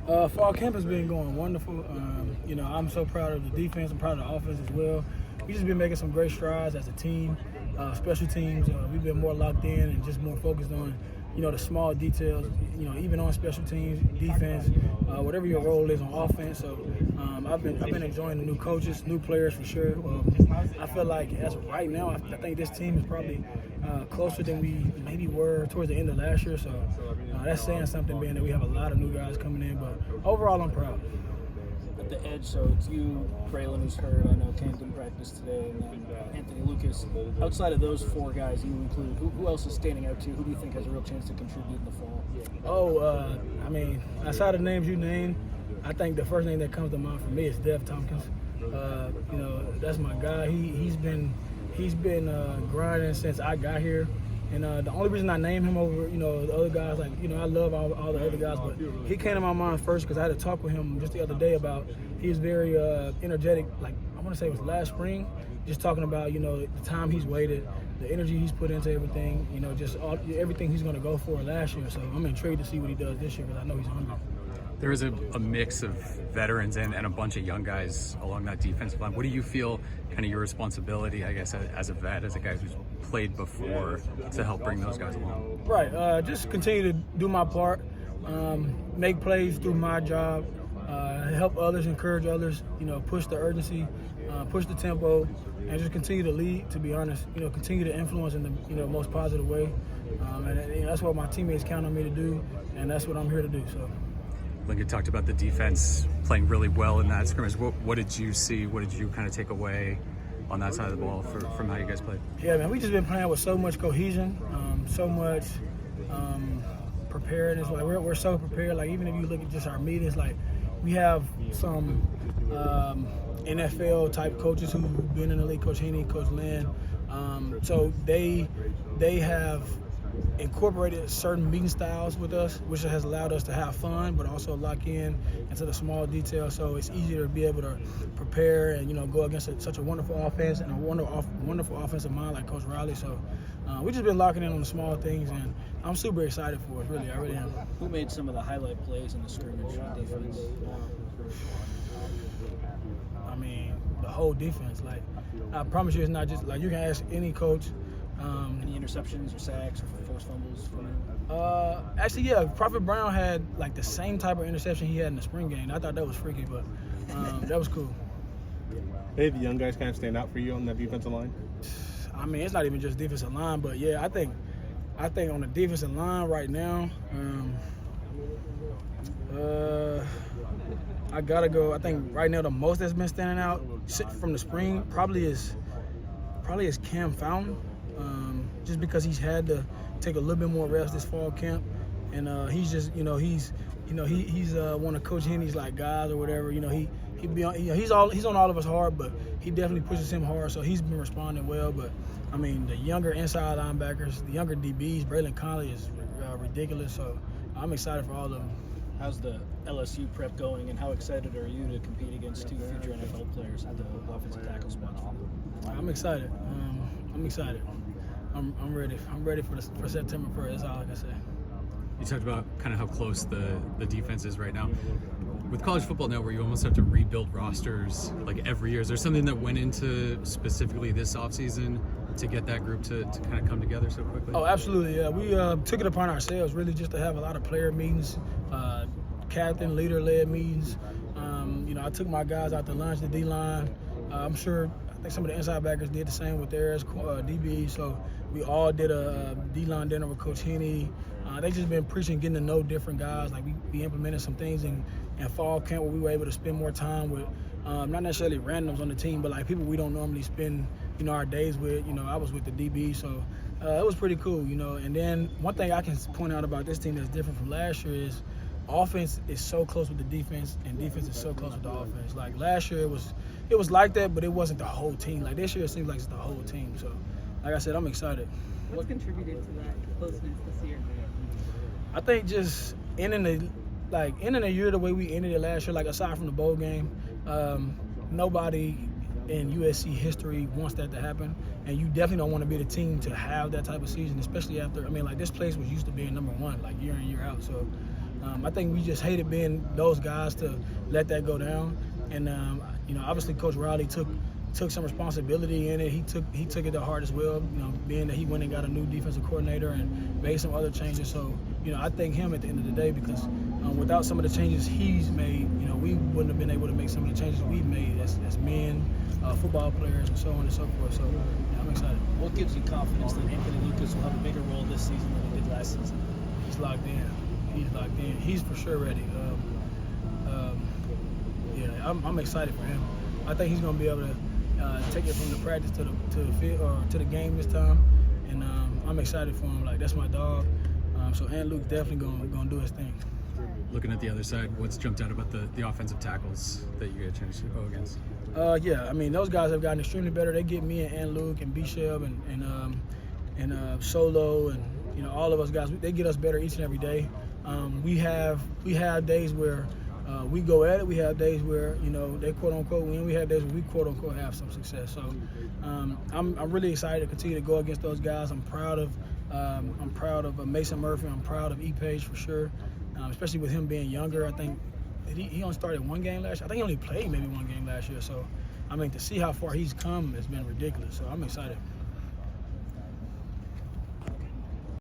going? Fall camp has been going wonderful. I'm so proud of the defense. I'm proud of the offense as well. We've just been making some great strides as a team. Special teams, we've been more locked in and just more focused on, the small details, even on special teams, defense, whatever your role is on offense. So I've been enjoying the new coaches, new players for sure. I feel like as of right now, I think this team is probably closer than we maybe were towards the end of last year. So that's saying something, being that we have a lot of new guys coming in. But overall, I'm proud. At the edge, so it's you, Braylon, who's hurt. I know Cam didn't practice today, and then Anthony Lucas. Outside of those four guys you include, who else is standing out to you? Who do you think has a real chance to contribute in the fall? Outside of the names you named, I think the first name that comes to mind for me is Dev Tompkins. That's my guy. He's been grinding since I got here. And the only reason I name him over, the other guys, I love all the other guys, but he came to my mind first because I had to talk with him just the other day about, he was very energetic, I want to say it was last spring, just talking about, the time he's waited, the energy he's put into everything, everything he's going to go for last year. So I'm intrigued to see what he does this year because I know he's hungry. There is a mix of veterans and a bunch of young guys along that defensive line. What do you feel kind of your responsibility, I guess, as a vet, as a guy who's played before, to help bring those guys along? Right. Just continue to do my part, make plays through my job, help others, encourage others, push the urgency, push the tempo, and just continue to lead, to be honest, continue to influence in the most positive way. And that's what my teammates count on me to do, and that's what I'm here to do. So. Lincoln talked about the defense playing really well in that scrimmage. What did you see? What did you kind of take away on that side of the ball from how you guys played? Yeah, man, we just been playing with so much cohesion, so much preparedness. We're so prepared. Even if you look at just our meetings, we have some NFL type coaches who've been in the league, Coach Haney, Coach Lynn. So they have incorporated certain meeting styles with us, which has allowed us to have fun, but also lock in into the small details. So it's easier to be able to prepare and go against such a wonderful offense and a wonderful offensive mind like Coach Riley. So we've just been locking in on the small things, and I'm super excited for it. Really, I really am. Who made some of the highlight plays in the scrimmage on defense? The whole defense. I promise you, it's not just you can ask any coach. Any interceptions or sacks or forced fumbles? Actually, yeah. Prophet Brown had the same type of interception he had in the spring game. I thought that was freaky, but that was cool. Hey, the young guys kind of stand out for you on that defensive line? It's not even just defensive line, but yeah, I think on the defensive line right now, I gotta go. I think right now the most that's been standing out from the spring probably is Cam Fountain. Just because he's had to take a little bit more reps this fall camp, and he's just he's one of Coach Henny's guys or whatever. He's on all of us hard, but he definitely pushes him hard. So he's been responding well. But the younger inside linebackers, the younger DBs, Braylon Conley is ridiculous. So I'm excited for all of them. How's the LSU prep going, and how excited are you to compete against two future NFL players at the offensive tackle spot? I'm excited. I'm excited. I'm ready. I'm ready for September 1st. That's all I can say. You talked about kind of how close the defense is right now. With college football now, where you almost have to rebuild rosters every year, is there something that went into specifically this offseason to get that group to kind of come together so quickly? Oh, absolutely. Yeah, we took it upon ourselves really just to have a lot of player meetings, captain, leader-led meetings. I took my guys out to lunch, the D-line. I think some of the inside backers did the same with theirs, DB. So we all did a D-line dinner with Coach Henny. They just been preaching, getting to know different guys. We implemented some things in fall camp where we were able to spend more time with, not necessarily randoms on the team, but people we don't normally spend, our days with. I was with the DB, so it was pretty cool, And then one thing I can point out about this team that's different from last year is offense is so close with the defense, and defense is so close with the offense. Last year, it was like that, but it wasn't the whole team. This year, it seems like it's the whole team. So, like I said, I'm excited. What contributed to that closeness this year? I think just ending the year the way we ended it last year, aside from the bowl game, nobody in USC history wants that to happen, and you definitely don't want to be the team to have that type of season, especially after. This place was used to being number one, year in, year out. So I think we just hated being those guys to let that go down. And obviously Coach Riley took some responsibility in it. He took it to heart as well. Being that he went and got a new defensive coordinator and made some other changes. So I thank him at the end of the day because without some of the changes he's made, we wouldn't have been able to make some of the changes we've made as men, football players, and so on and so forth. So I'm excited. What gives you confidence that Anthony Lucas will have a bigger role this season than he did last season? He's locked in. He's for sure ready. I'm excited for him. I think he's going to be able to take it from the practice to the field or to the game this time, and I'm excited for him. Like, that's my dog. So Luke's definitely going to do his thing. Looking at the other side, what's jumped out about the offensive tackles that you get a chance to go against? Those guys have gotten extremely better. They get me and Luke and B-Sheb and Solo and all of us guys. They get us better each and every day. We have days where we go at it. We have days where they quote unquote win. We have days where we quote unquote have some success. So I'm really excited to continue to go against those guys. I'm proud of Mason Murphy. I'm proud of E-Page for sure, especially with him being younger. I think he only started one game last year. I think he only played maybe one game last year. So to see how far he's come has been ridiculous. So I'm excited.